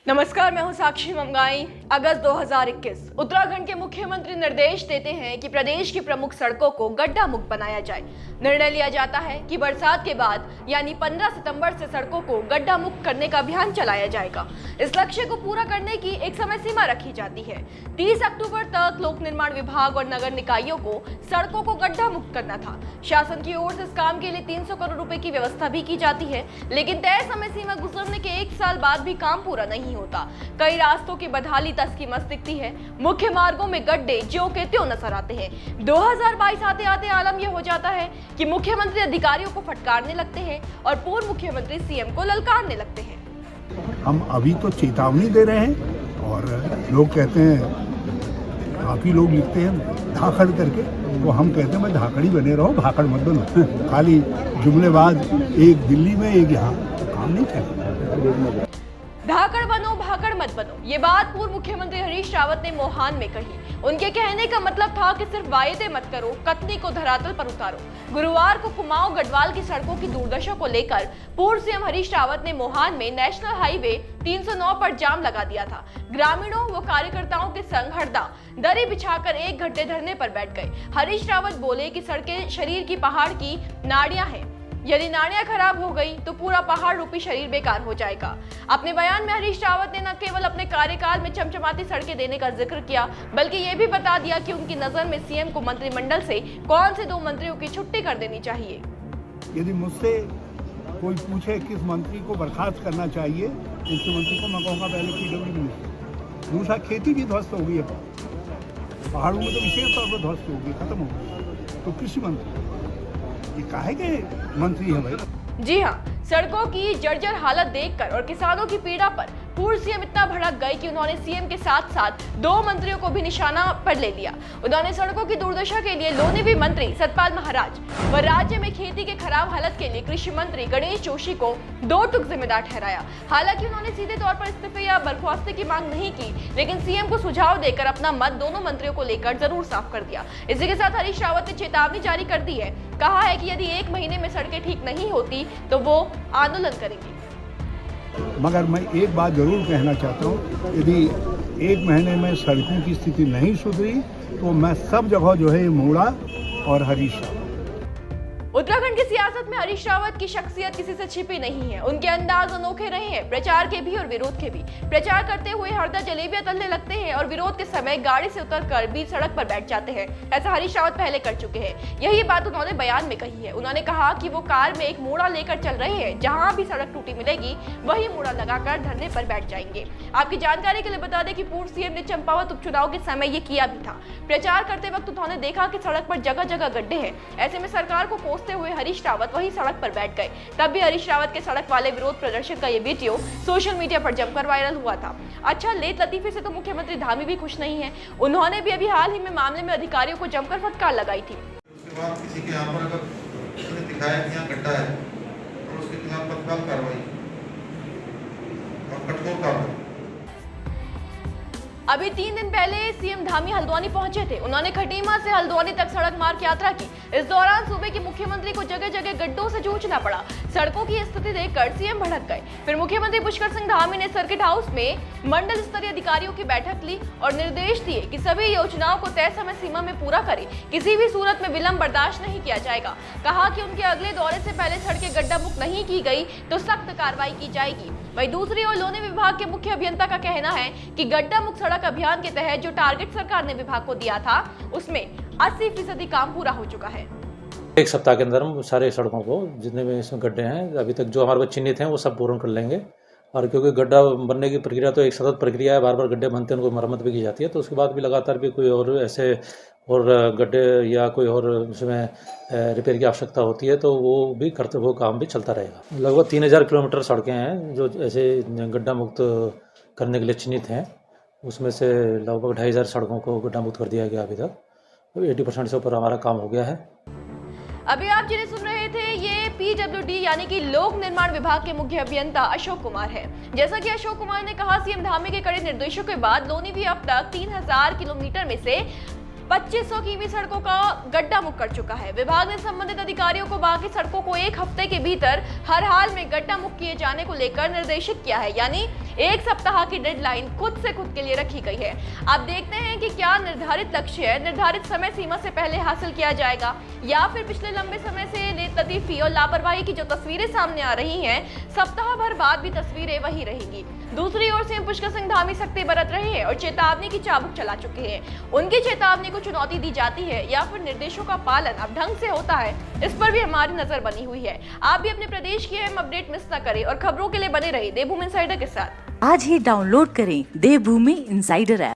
नमस्कार, मैं हूं साक्षी मंगाई। अगस्त 2021 उत्तराखंड के मुख्यमंत्री निर्देश देते हैं कि प्रदेश की प्रमुख सड़कों को गड्ढा मुक्त बनाया जाए। निर्णय लिया जाता है कि बरसात के बाद यानी 15 सितंबर से सड़कों को गड्ढा मुक्त करने का अभियान चलाया जाएगा। इस लक्ष्य को पूरा करने की एक समय सीमा रखी जाती है। 30 अक्टूबर तक लोक निर्माण विभाग और नगर निकायों को सड़कों को गड्ढा मुक्त करना था। शासन की ओर से इस काम के लिए 300 करोड़ रुपए की व्यवस्था भी की जाती है, लेकिन तय समय सीमा गुजरने के 1 साल बाद भी काम पूरा नहीं होता। कई रास्तों की बदहाली तस की मस दिखती है। मुख्य मार्गों में गड्ढे ज्यों के त्यों नजर आते हैं। 2022 आते आते आलम यह हो जाता है कि मुख्यमंत्री अधिकारियों को फटकारने लगते हैं और पूर्व मुख्यमंत्री सीएम को ललकारने लगते हैं। हम अभी तो चेतावनी दे रहे हैं और लोग कहते हैं, काफी लोग लिखते हैं धाकड़ करके, तो हम कहते हैं भाई धाकड़ी बने रहो, भाकड़ मत बनो। खाली जुमलेबाज एक दिल्ली में एक यहाँ काम नहीं चलेगा। धाकड़ बनो भाकड़ मत बनो, ये बात पूर्व मुख्यमंत्री हरीश रावत ने मोहान में कही। उनके कहने का मतलब था कि सिर्फ वायदे मत करो, कथनी को धरातल पर उतारो। गुरुवार को कुमाऊं गढ़वाल की सड़कों की दुर्दशा को लेकर पूर्व सीएम हरीश रावत ने मोहान में नेशनल हाईवे 309 पर जाम लगा दिया था। ग्रामीणों व कार्यकर्ताओं के संग हरदा दरी बिछाकर 1 घंटे धरने पर बैठ गए। हरीश रावत बोले कि सड़कें शरीर की पहाड़ की नाड़ियां हैं, यदि नाड़ियां खराब हो गई तो पूरा पहाड़ रूपी शरीर बेकार हो जाएगा। अपने बयान में हरीश रावत ने न केवल अपने कार्यकाल में चमचमाती सड़कें देने का जिक्र किया, बल्कि ये भी बता दिया कि उनकी नजर में सीएम को मंत्रिमंडल से कौन से 2 मंत्रियों की छुट्टी कर देनी चाहिए। यदि मुझसे कोई पूछे किस मंत्री को बर्खास्त करना चाहिए, मुख्यमंत्री को मैं कहूँगा पहले PWD मिनिस्टर। दूसरा, खेती भी ध्वस्त हो गई है, पहाड़ों में तो विशेष तौर पर ध्वस्त हो गई, खत्म हो गई। तो कृषि मंत्री ये काहे के मंत्री है भाई? जी हाँ, सड़कों की जर्जर हालत देखकर और किसानों की पीड़ा पर पूर्व सीएम इतना भड़क गए कि उन्होंने सीएम के साथ साथ 2 मंत्रियों को भी निशाना पर ले लिया। उन्होंने सड़कों की दुर्दशा के लिए लोनीवी मंत्री सतपाल महाराज व राज्य में खेती के खराब हालत के लिए कृषि मंत्री गणेश जोशी को 2 टुक जिम्मेदार ठहराया। हालांकि उन्होंने सीधे तौर पर इस्तीफे या बर्खास्ती की मांग नहीं की, लेकिन सीएम को सुझाव देकर अपना मत दोनों मंत्रियों को लेकर जरूर साफ कर दिया। इसी के साथ हरीश रावत ने चेतावनी जारी कर दी है। कहा है कि यदि 1 महीने में सड़कें ठीक नहीं होती तो वो आंदोलन करेंगे। मगर मैं एक बात जरूर कहना चाहता हूँ, यदि 1 महीने में सड़कों की स्थिति नहीं सुधरी तो मैं सब जगह जो है मोड़ा और हरीश रावत। उत्तराखंड की सियासत में हरीश रावत की शख्सियत किसी से छिपी नहीं है। उनके अंदाज अनोखे रहे हैं, प्रचार के भी और विरोध के भी। प्रचार करते हुए हरदा जलेबियां तलने लगते हैं और विरोध के समय गाड़ी से उतरकर बीच सड़क पर बैठ जाते हैं। ऐसा हरीश रावत पहले कर चुके हैं। यही बात उन्होंने बयान में कही है। उन्होंने कहा कि वो कार में एक मोड़ा लेकर चल रहे हैं, जहां भी सड़क टूटी मिलेगी वही मोड़ा लगाकर धरने पर बैठ जाएंगे। आपकी जानकारी के लिए बता दें कि पूर्व सीएम ने चंपावत उपचुनाव के समय ये किया भी था। प्रचार करते वक्त उन्होंने देखा कि सड़क पर जगह जगह गड्ढे हैं। ऐसे में सरकार को कोसते हुए हरीश रावत वही सड़क पर बैठ गए। तब भी हरीश रावत के सड़क वाले विरोध प्रदर्शन का ये वीडियो सोशल मीडिया पर जमकर वायरल हुआ था। अच्छा, लेट लतीफे से तो मुख्यमंत्री धामी भी खुश नहीं है। उन्होंने भी अभी हाल ही में मामले में अधिकारियों को जमकर फटकार लगाई थी। उसके बाद किसी के यहाँ पर अगर उसने दिखाया कि यहाँ गड्ढा है तो उसके खिलाफ तत्काल कार्रवाई और कठोर कार्रवाई। अभी 3 दिन पहले सीएम धामी हल्द्वानी पहुंचे थे। उन्होंने खटीमा से हल्द्वानी तक सड़क मार्ग यात्रा की। इस दौरान सूबे के मुख्यमंत्री को जगह जगह गड्ढों से जूझना पड़ा। सड़कों की स्थिति देखकर सीएम भड़क गए। फिर मुख्यमंत्री पुष्कर सिंह धामी ने सर्किट हाउस में मंडल स्तरीय अधिकारियों की बैठक ली और निर्देश दिए कि सभी योजनाओं को तय समय सीमा में पूरा करें। किसी भी सूरत में विलंब बर्दाश्त नहीं किया जाएगा। कहा कि उनके अगले दौरे से पहले सड़कें गड्ढा मुक्त नहीं की गई तो सख्त कार्रवाई की जाएगी। वहीं दूसरी ओर लोनी विभाग के मुख्य अभियंता का कहना है कि गड्ढा मुक्त सड़क अभियान के तहत जो टारगेट सरकार ने विभाग को दिया था उसमें 80% काम पूरा हो चुका है। 1 सप्ताह के अंदर हम सारे सड़कों को जितने भी इसमें गड्ढे हैं अभी तक जो हमारे पास चिन्हित हैं वो सब पूर्ण कर लेंगे। और क्योंकि गड्ढा बनने की प्रक्रिया तो एक सतत प्रक्रिया है, बार बार गड्ढे बनते हैं, उनको मरम्मत भी की जाती है, तो उसके बाद भी लगातार भी कोई और ऐसे और गड्ढे या कोई और इसमें रिपेयर की आवश्यकता होती है तो वो भी करते वो काम भी चलता रहेगा। लगभग 3000 किलोमीटर सड़कें हैं जो ऐसे गड्ढा मुक्त करने के लिए चिन्हित हैं। उसमें से लगभग 2500 सड़कों को गड्ढा मुक्त कर दिया गया अभी तक। 80% से ऊपर हमारा काम हो गया है। अभी आप जिन्हें सुन रहे थे ये PWD यानी कि लोक निर्माण विभाग के मुख्य अभियंता अशोक कुमार है। जैसा कि अशोक कुमार ने कहा, सीएम धामी के कड़े निर्देशों के बाद लोनीवी अब तक 3000 किलोमीटर में से 2500 किमी सड़कों का गड्ढा मुक्त कर चुका है। विभाग ने संबंधित अधिकारियों को बाकी सड़कों को 1 हफ्ते के भीतर हर हाल में गड्ढा मुक्त किए जाने को लेकर निर्देशित किया है, यानी 1 सप्ताह की डेडलाइन खुद के लिए रखी गई है। अब देखते हैं कि क्या निर्धारित लक्ष्य है निर्धारित समय सीमा से पहले हासिल किया जाएगा या फिर पिछले लंबे समय से लेटलतीफी और लापरवाही की जो तस्वीरें सामने आ रही हैं, सप्ताह भर बाद भी तस्वीरें वही रहेंगी। दूसरी ओर सीएम पुष्कर सिंह धामी सख्ती बरत रहे हैं और चेतावनी की चाबुक चला चुके हैं। उनकी चेतावनी को चुनौती दी जाती है या फिर निर्देशों का पालन अब ढंग से होता है, इस पर भी हमारी नजर बनी हुई है। आप भी अपने प्रदेश की अहम अपडेट मिस न करें और खबरों के लिए बने रहिए देवभूमि इनसाइडर के साथ। आज ही डाउनलोड करें देवभूमि इनसाइडर ऐप।